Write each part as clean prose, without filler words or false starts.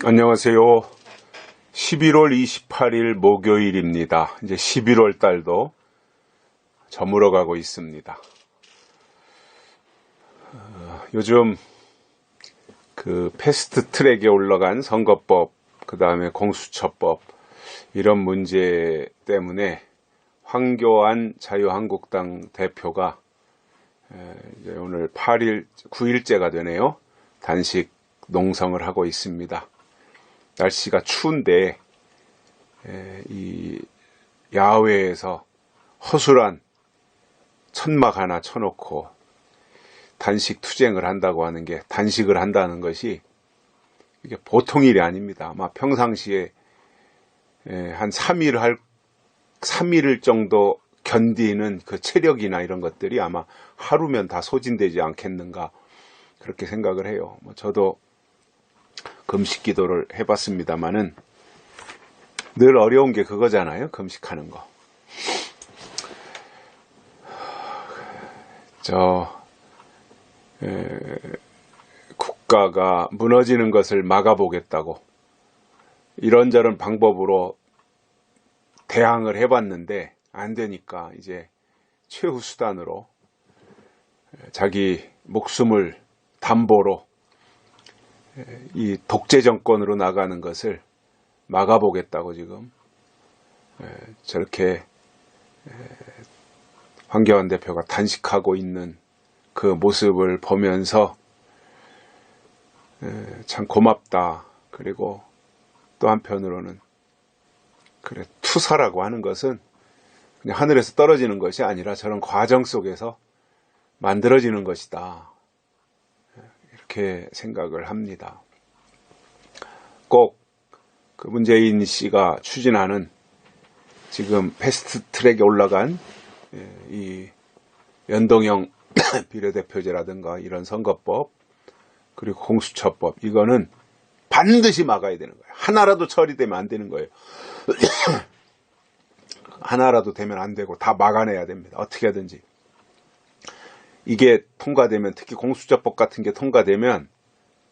안녕하세요. 11월 28일 목요일입니다. 이제 11월 달도 저물어 가고 있습니다. 요즘 그 패스트 트랙에 올라간 선거법, 그 다음에 공수처법, 이런 문제 때문에 황교안 자유한국당 대표가 이제 오늘 9일째가 되네요. 단식 농성을 하고 있습니다. 날씨가 추운데 이 야외에서 허술한 천막 하나 쳐놓고 단식 투쟁을 한다고 하는 게, 단식을 한다는 것이 이게 보통 일이 아닙니다. 아마 평상시에 한 3일 정도 견디는 그 체력이나 이런 것들이 아마 하루면 다 소진되지 않겠는가, 그렇게 생각을 해요. 저도 금식 기도를 해봤습니다만은 늘 어려운 게 그거잖아요. 금식하는 거. 국가가 무너지는 것을 막아보겠다고 이런저런 방법으로 대항을 해봤는데 안 되니까 이제 최후 수단으로 자기 목숨을 담보로 이 독재 정권으로 나가는 것을 막아보겠다고 지금 저렇게 황교안 대표가 단식하고 있는 그 모습을 보면서 참 고맙다. 그리고 또 한편으로는 그래, 투사라고 하는 것은 그냥 하늘에서 떨어지는 것이 아니라 저런 과정 속에서 만들어지는 것이다. 이렇게 생각을 합니다. 꼭 그 문재인 씨가 추진하는 지금 패스트 트랙에 올라간 이 연동형 비례대표제라든가 이런 선거법, 그리고 공수처법, 이거는 반드시 막아야 되는 거예요. 하나라도 처리되면 안 되는 거예요. 하나라도 되면 안 되고 다 막아내야 됩니다. 어떻게 하든지. 이게 통과되면, 특히 공수처법 같은 게 통과되면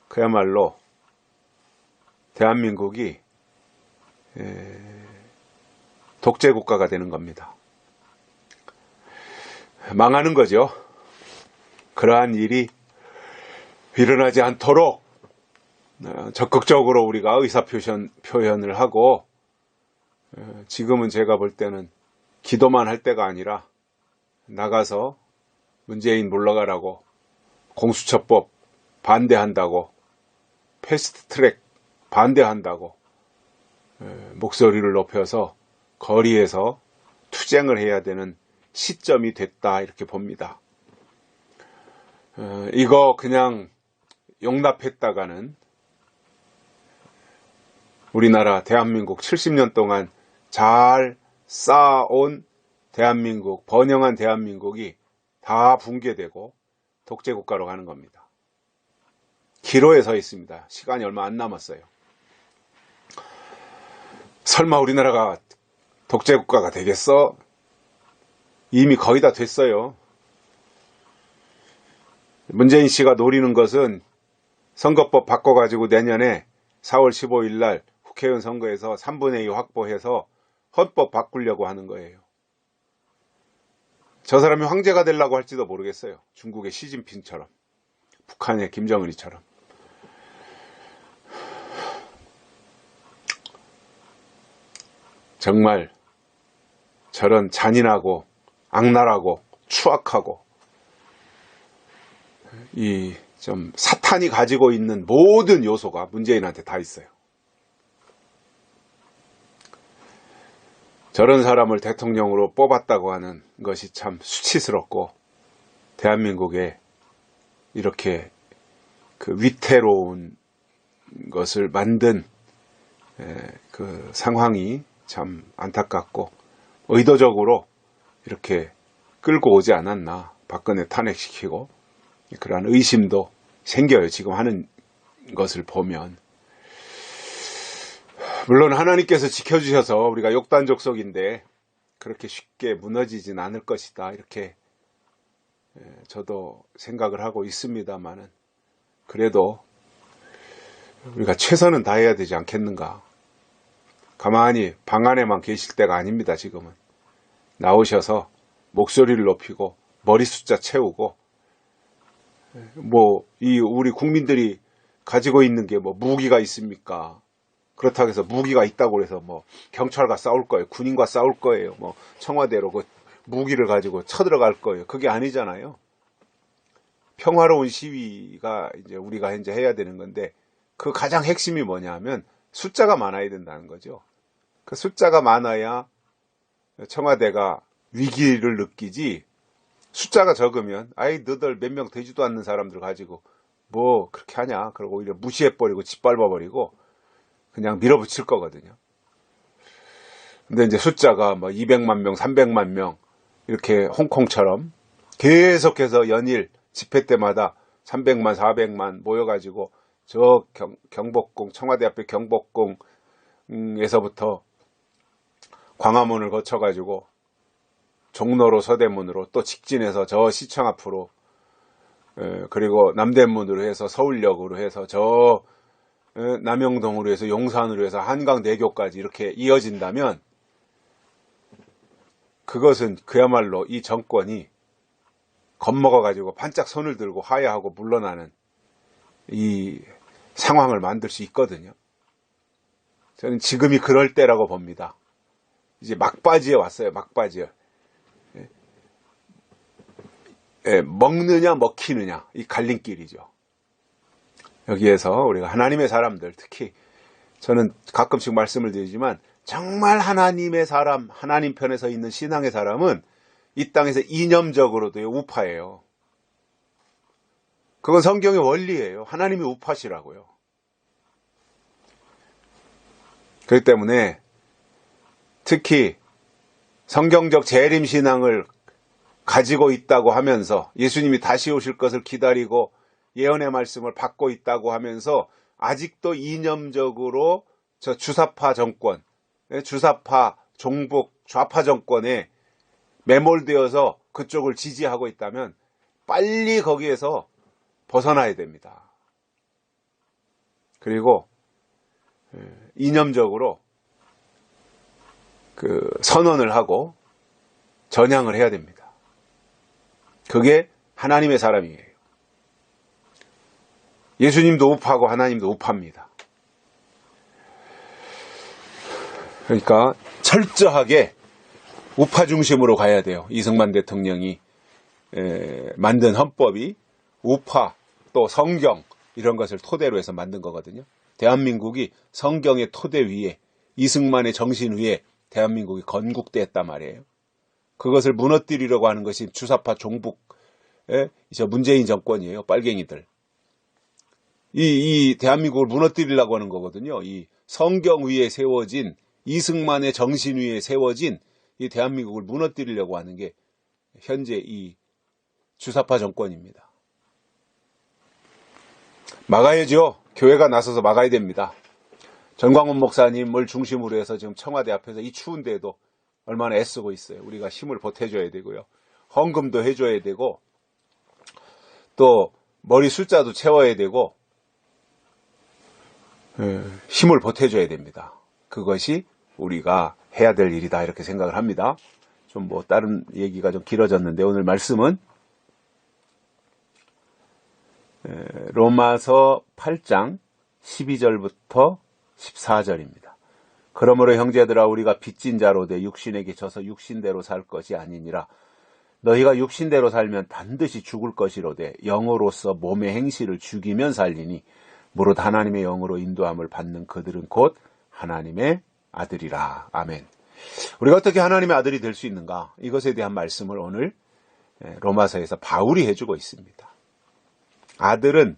그야말로 대한민국이 독재 국가가 되는 겁니다. 망하는 거죠. 그러한 일이 일어나지 않도록 적극적으로 우리가 의사표현을 하고, 지금은 제가 볼 때는 기도만 할 때가 아니라 나가서 문재인 물러가라고, 공수처법 반대한다고, 패스트트랙 반대한다고 목소리를 높여서 거리에서 투쟁을 해야 되는 시점이 됐다, 이렇게 봅니다. 이거 그냥 용납했다가는 우리나라 대한민국 70년 동안 잘 쌓아온 대한민국, 번영한 대한민국이 다 붕괴되고 독재국가로 가는 겁니다. 기로에 서 있습니다. 시간이 얼마 안 남았어요. 설마 우리나라가 독재국가가 되겠어? 이미 거의 다 됐어요. 문재인 씨가 노리는 것은 선거법 바꿔가지고 내년에 4월 15일 날 국회의원 선거에서 3분의 2 확보해서 헌법 바꾸려고 하는 거예요. 저 사람이 황제가 되려고 할지도 모르겠어요. 중국의 시진핑처럼, 북한의 김정은이처럼. 정말 저런 잔인하고 악랄하고 추악하고 이 좀 사탄이 가지고 있는 모든 요소가 문재인한테 다 있어요. 저런 사람을 대통령으로 뽑았다고 하는 것이 참 수치스럽고, 대한민국에 이렇게 그 위태로운 것을 만든 그 상황이 참 안타깝고, 의도적으로 이렇게 끌고 오지 않았나, 박근혜 탄핵시키고, 그러한 의심도 생겨요. 지금 하는 것을 보면. 물론 하나님께서 지켜주셔서 우리가 욕단족속인데 그렇게 쉽게 무너지진 않을 것이다, 이렇게 저도 생각을 하고 있습니다만은, 그래도 우리가 최선은 다해야 되지 않겠는가. 가만히 방 안에만 계실 때가 아닙니다. 지금은 나오셔서 목소리를 높이고 머리 숫자 채우고, 우리 국민들이 가지고 있는 게 무기가 있습니까? 그렇다고 해서 무기가 있다고 해서 경찰과 싸울 거예요, 군인과 싸울 거예요, 청와대로 그 무기를 가지고 쳐들어갈 거예요. 그게 아니잖아요. 평화로운 시위가 이제 우리가 현재 해야 되는 건데, 그 가장 핵심이 뭐냐 하면 숫자가 많아야 된다는 거죠. 그 숫자가 많아야 청와대가 위기를 느끼지, 숫자가 적으면 너들 몇 명 되지도 않는 사람들 가지고 그렇게 하냐 그러고 오히려 무시해버리고 짓밟아버리고 그냥 밀어붙일 거거든요. 근데 이제 숫자가 200만 명, 300만 명 이렇게 홍콩처럼 계속해서 연일 집회 때마다 300만, 400만 모여가지고 저 경복궁, 청와대 앞에 경복궁에서부터 광화문을 거쳐가지고 종로로 서대문으로 또 직진해서 저 시청 앞으로, 그리고 남대문으로 해서 서울역으로 해서 저 남영동으로 해서 용산으로 해서 한강대교까지 이렇게 이어진다면, 그것은 그야말로 이 정권이 겁먹어가지고 반짝 손을 들고 하야하고 물러나는 이 상황을 만들 수 있거든요. 저는 지금이 그럴 때라고 봅니다. 이제 막바지에 왔어요. 막바지에. 먹느냐 먹히느냐 이 갈림길이죠. 여기에서 우리가 하나님의 사람들, 특히 저는 가끔씩 말씀을 드리지만 정말 하나님의 사람, 하나님 편에 서 있는 신앙의 사람은 이 땅에서 이념적으로도 우파예요. 그건 성경의 원리예요. 하나님이 우파시라고요. 그렇기 때문에 특히 성경적 재림신앙을 가지고 있다고 하면서, 예수님이 다시 오실 것을 기다리고 예언의 말씀을 받고 있다고 하면서 아직도 이념적으로 저 주사파 정권, 주사파 종북 좌파 정권에 매몰되어서 그쪽을 지지하고 있다면 빨리 거기에서 벗어나야 됩니다. 그리고 이념적으로 선언을 하고 전향을 해야 됩니다. 그게 하나님의 사람이에요. 예수님도 우파고 하나님도 우파입니다. 그러니까 철저하게 우파 중심으로 가야 돼요. 이승만 대통령이 만든 헌법이 우파 또 성경 이런 것을 토대로 해서 만든 거거든요. 대한민국이 성경의 토대 위에, 이승만의 정신 위에 대한민국이 건국됐단 말이에요. 그것을 무너뜨리려고 하는 것이 주사파 종북 저 문재인 정권이에요. 빨갱이들. 이 대한민국을 무너뜨리려고 하는 거거든요. 이 성경 위에 세워진, 이승만의 정신 위에 세워진 이 대한민국을 무너뜨리려고 하는 게 현재 이 주사파 정권입니다. 막아야죠. 교회가 나서서 막아야 됩니다. 전광훈 목사님을 중심으로 해서 지금 청와대 앞에서 이 추운데도 얼마나 애쓰고 있어요. 우리가 힘을 보태줘야 되고요. 헌금도 해줘야 되고, 또 머리 숫자도 채워야 되고, 힘을 보태줘야 됩니다. 그것이 우리가 해야 될 일이다, 이렇게 생각을 합니다. 좀 다른 얘기가 좀 길어졌는데, 오늘 말씀은 로마서 8장 12절부터 14절입니다. 그러므로 형제들아, 우리가 빚진 자로 돼 육신에게 져서 육신대로 살 것이 아니니라. 너희가 육신대로 살면 반드시 죽을 것이로되 영으로서 몸의 행실을 죽이면 살리니 무릇 하나님의 영으로 인도함을 받는 그들은 곧 하나님의 아들이라. 아멘. 우리가 어떻게 하나님의 아들이 될 수 있는가? 이것에 대한 말씀을 오늘 로마서에서 바울이 해주고 있습니다. 아들은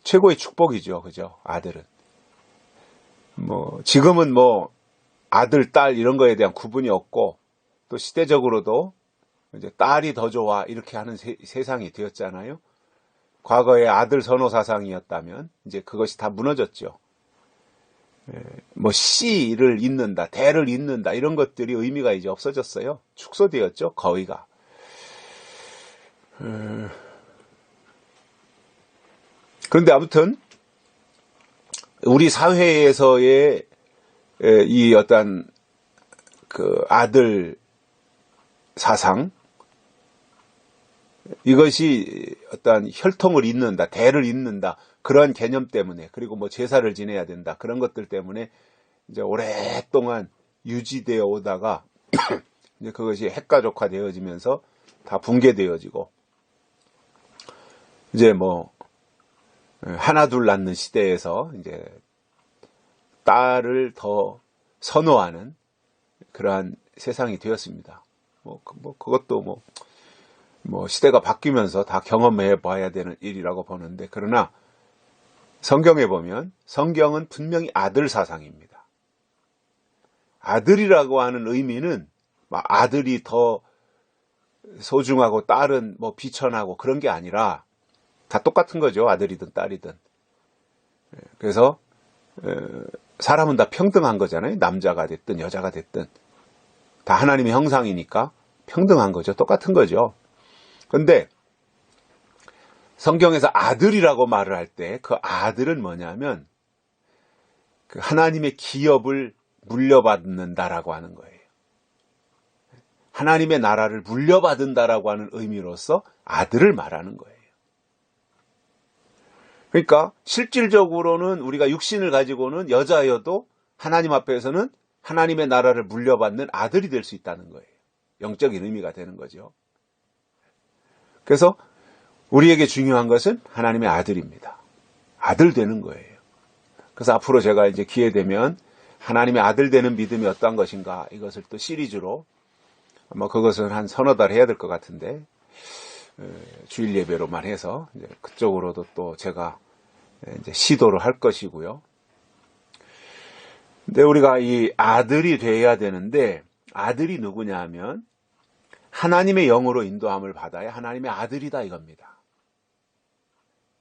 최고의 축복이죠. 그죠? 아들은. 지금은 아들, 딸 이런 거에 대한 구분이 없고, 또 시대적으로도 이제 딸이 더 좋아 이렇게 하는 세상이 되었잖아요. 과거에 아들 선호 사상이었다면 이제 그것이 다 무너졌죠. 씨를 잇는다, 대를 잇는다 이런 것들이 의미가 이제 없어졌어요. 축소되었죠, 거의가. 그런데 아무튼 우리 사회에서의 이 어떤 그 아들 사상, 이것이 어떤 혈통을 잇는다, 대를 잇는다, 그런 개념 때문에, 그리고 뭐 제사를 지내야 된다, 그런 것들 때문에 이제 오랫동안 유지되어 오다가 이제 그것이 핵가족화 되어지면서 다 붕괴되어지고, 이제 뭐 하나 둘 낳는 시대에서 이제 딸을 더 선호하는 그러한 세상이 되었습니다. 그것도 뭐 시대가 바뀌면서 다 경험해 봐야 되는 일이라고 보는데, 그러나 성경에 보면 성경은 분명히 아들 사상입니다. 아들이라고 하는 의미는 아들이 더 소중하고 딸은 뭐 비천하고 그런 게 아니라 다 똑같은 거죠. 아들이든 딸이든. 그래서 사람은 다 평등한 거잖아요. 남자가 됐든 여자가 됐든 다 하나님의 형상이니까 평등한 거죠. 똑같은 거죠. 그런데 성경에서 아들이라고 말을 할 때 그 아들은 뭐냐면 그 하나님의 기업을 물려받는다라고 하는 거예요. 하나님의 나라를 물려받는다라고 하는 의미로서 아들을 말하는 거예요. 그러니까 실질적으로는 우리가 육신을 가지고는 여자여도 하나님 앞에서는 하나님의 나라를 물려받는 아들이 될 수 있다는 거예요. 영적인 의미가 되는 거죠. 그래서 우리에게 중요한 것은 하나님의 아들입니다. 아들 되는 거예요. 그래서 앞으로 제가 이제 기회 되면 하나님의 아들 되는 믿음이 어떠한 것인가, 이것을 또 시리즈로 그것은 한 서너 달 해야 될 것 같은데, 주일 예배로만 해서 이제 그쪽으로도 또 제가 이제 시도를 할 것이고요. 근데 우리가 이 아들이 되어야 되는데, 아들이 누구냐 하면 하나님의 영으로 인도함을 받아야 하나님의 아들이다 이겁니다.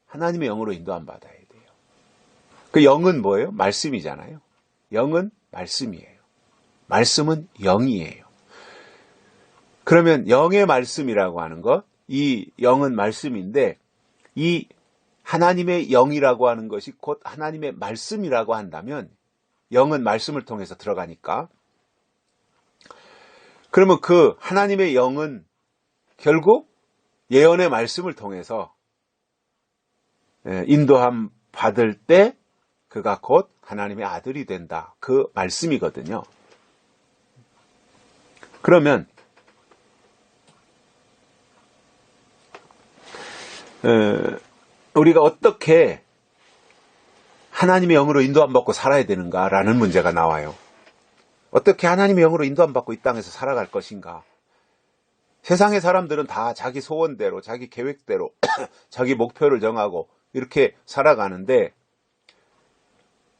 하나님의 영으로 인도함 받아야 돼요. 그 영은 뭐예요? 말씀이잖아요. 영은 말씀이에요. 말씀은 영이에요. 그러면 영의 말씀이라고 하는 것, 이 영은 말씀인데 이 하나님의 영이라고 하는 것이 곧 하나님의 말씀이라고 한다면, 영은 말씀을 통해서 들어가니까, 그러면 그 하나님의 영은 결국 예언의 말씀을 통해서 인도함 받을 때 그가 곧 하나님의 아들이 된다, 그 말씀이거든요. 그러면 우리가 어떻게 하나님의 영으로 인도함 받고 살아야 되는가라는 문제가 나와요. 어떻게 하나님의 영으로 인도함 받고 이 땅에서 살아갈 것인가. 세상의 사람들은 다 자기 소원대로, 자기 계획대로 자기 목표를 정하고 이렇게 살아가는데,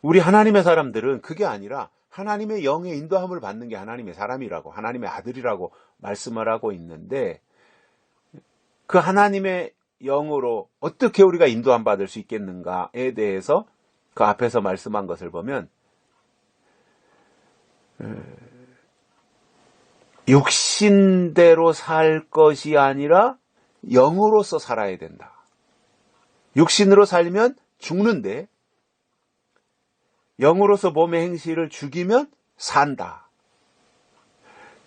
우리 하나님의 사람들은 그게 아니라 하나님의 영의 인도함을 받는 게 하나님의 사람이라고, 하나님의 아들이라고 말씀을 하고 있는데, 그 하나님의 영으로 어떻게 우리가 인도함 받을 수 있겠는가에 대해서 그 앞에서 말씀한 것을 보면, 육신대로 살 것이 아니라 영으로서 살아야 된다. 육신으로 살면 죽는데 영으로서 몸의 행실을 죽이면 산다.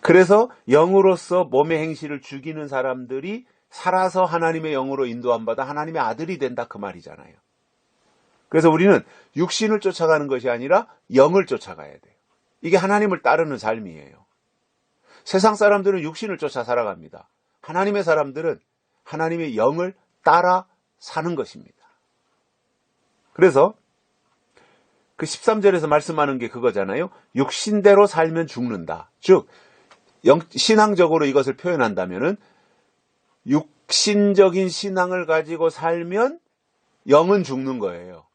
그래서 영으로서 몸의 행실을 죽이는 사람들이 살아서 하나님의 영으로 인도함 받아 하나님의 아들이 된다, 그 말이잖아요. 그래서 우리는 육신을 쫓아가는 것이 아니라 영을 쫓아가야 돼요. 이게 하나님을 따르는 삶이에요. 세상 사람들은 육신을 쫓아 살아갑니다. 하나님의 사람들은 하나님의 영을 따라 사는 것입니다. 그래서 그 13절에서 말씀하는 게 그거잖아요. 육신대로 살면 죽는다. 즉 신앙적으로 이것을 표현한다면은, 육신적인 신앙을 가지고 살면 영은 죽는 거예요.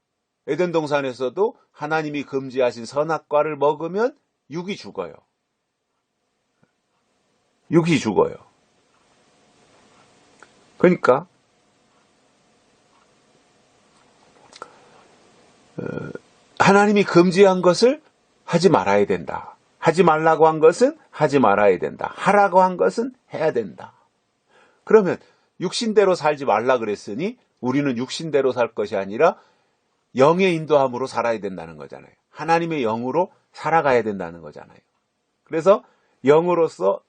에덴 동산에서도 하나님이 금지하신 선악과를 먹으면 육이 죽어요. 육이 죽어요. 그러니까 하나님이 금지한 것을 하지 말아야 된다. 하지 말라고 한 것은 하지 말아야 된다. 하라고 한 것은 해야 된다. 그러면 육신대로 살지 말라 그랬으니 우리는 육신대로 살 것이 아니라 영의 인도함으로 살아야 된다는 거잖아요. 하나님의 영으로 살아가야 된다는 거잖아요. 그래서 영으로서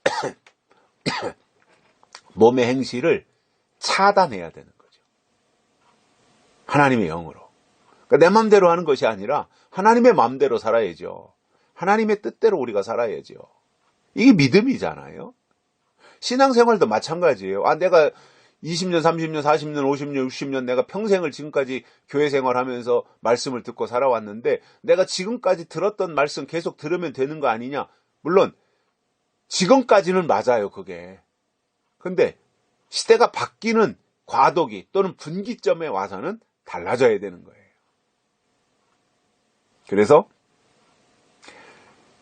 몸의 행실을 차단해야 되는 거죠. 하나님의 영으로. 그러니까 내 마음대로 하는 것이 아니라 하나님의 마음대로 살아야죠. 하나님의 뜻대로 우리가 살아야죠. 이게 믿음이잖아요. 신앙생활도 마찬가지예요. 내가 20년, 30년, 40년, 50년, 60년 내가 평생을 지금까지 교회 생활하면서 말씀을 듣고 살아왔는데 내가 지금까지 들었던 말씀 계속 들으면 되는 거 아니냐? 물론 지금까지는 맞아요, 그게. 근데 시대가 바뀌는 과도기 또는 분기점에 와서는 달라져야 되는 거예요. 그래서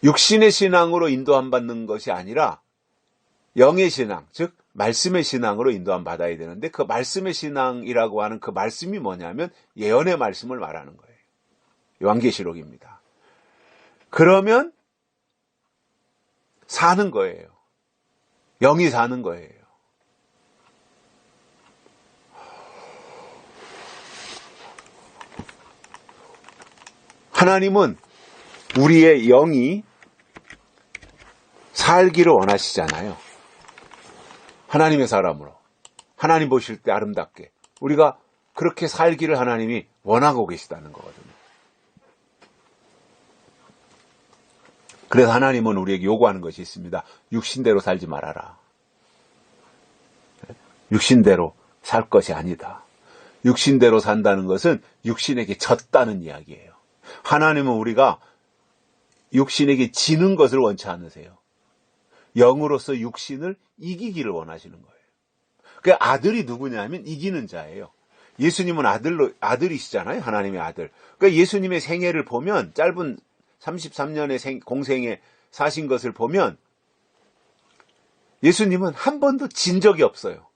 육신의 신앙으로 인도함 받는 것이 아니라 영의 신앙, 즉 말씀의 신앙으로 인도함 받아야 되는데 그 말씀의 신앙이라고 하는 그 말씀이 뭐냐면 예언의 말씀을 말하는 거예요. 요한계시록입니다. 그러면 사는 거예요. 영이 사는 거예요. 하나님은 우리의 영이 살기를 원하시잖아요. 하나님의 사람으로. 하나님 보실 때 아름답게. 우리가 그렇게 살기를 하나님이 원하고 계시다는 거거든요. 그래서 하나님은 우리에게 요구하는 것이 있습니다. 육신대로 살지 말아라. 육신대로 살 것이 아니다. 육신대로 산다는 것은 육신에게 졌다는 이야기예요. 하나님은 우리가 육신에게 지는 것을 원치 않으세요. 영으로서 육신을 이기기를 원하시는 거예요. 그 아들이 누구냐면 이기는 자예요. 예수님은 아들이시잖아요. 하나님의 아들. 그러니까 예수님의 생애를 보면 짧은 33년의 공생에 사신 것을 보면 예수님은 한 번도 진 적이 없어요.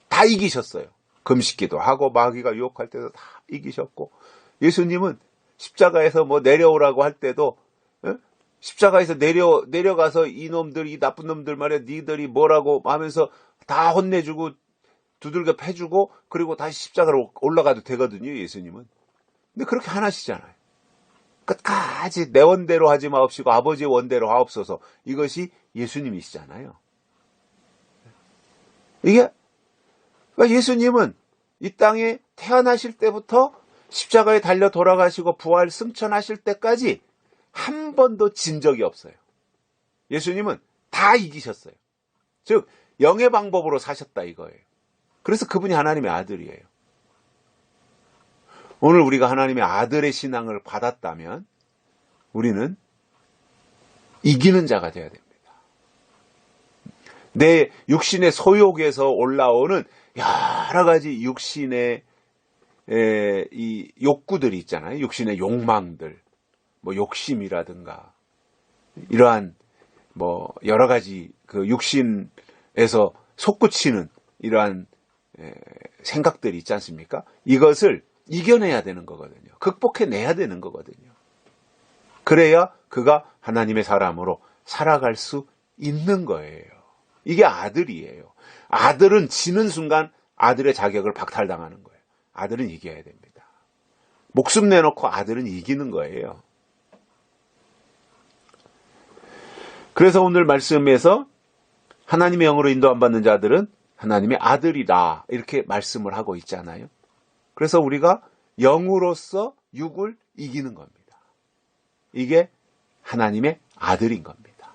다 이기셨어요. 금식기도 하고 마귀가 유혹할 때도 다 이기셨고 예수님은 십자가에서 내려오라고 할 때도 십자가에서 내려가서 이놈들, 이 나쁜 놈들 말이야, 니들이 뭐라고 하면서 다 혼내주고 두들겨 패주고 그리고 다시 십자가로 올라가도 되거든요, 예수님은. 근데 그렇게 하나시잖아요. 끝까지 내 원대로 하지 마옵시고 아버지의 원대로 하옵소서. 이것이 예수님이시잖아요. 그러니까 예수님은 이 땅에 태어나실 때부터 십자가에 달려 돌아가시고 부활 승천하실 때까지 한 번도 진 적이 없어요. 예수님은 다 이기셨어요. 즉 영의 방법으로 사셨다 이거예요. 그래서 그분이 하나님의 아들이에요. 오늘 우리가 하나님의 아들의 신앙을 받았다면 우리는 이기는 자가 되어야 됩니다. 내 육신의 소욕에서 올라오는 여러 가지 육신의 이 욕구들이 있잖아요. 육신의 욕망들, 욕심이라든가 이러한 여러 가지 그 육신에서 솟구치는 이러한 생각들이 있지 않습니까? 이것을 이겨내야 되는 거거든요. 극복해내야 되는 거거든요. 그래야 그가 하나님의 사람으로 살아갈 수 있는 거예요. 이게 아들이에요. 아들은 지는 순간 아들의 자격을 박탈당하는 거예요. 아들은 이겨야 됩니다. 목숨 내놓고 아들은 이기는 거예요. 그래서 오늘 말씀에서 하나님의 영으로 인도 안 받는 자들은 하나님의 아들이다 이렇게 말씀을 하고 있잖아요. 그래서 우리가 영으로서 육을 이기는 겁니다. 이게 하나님의 아들인 겁니다.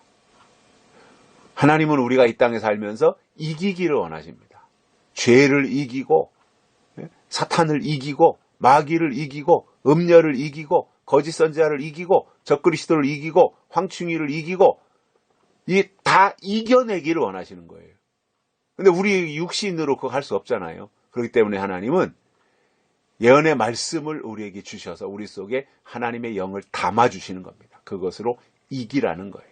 하나님은 우리가 이 땅에 살면서 이기기를 원하십니다. 죄를 이기고 사탄을 이기고 마귀를 이기고 음녀를 이기고 거짓 선지자를 이기고 적그리스도를 이기고 황충이를 이기고 이 다 이겨내기를 원하시는 거예요. 근데 우리 육신으로 그거 할 수 없잖아요. 그렇기 때문에 하나님은 예언의 말씀을 우리에게 주셔서 우리 속에 하나님의 영을 담아주시는 겁니다. 그것으로 이기라는 거예요.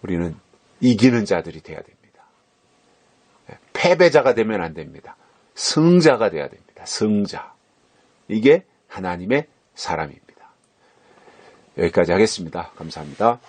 우리는 이기는 자들이 돼야 됩니다. 패배자가 되면 안 됩니다. 승자가 돼야 됩니다. 승자. 이게 하나님의 사람입니다. 여기까지 하겠습니다. 감사합니다.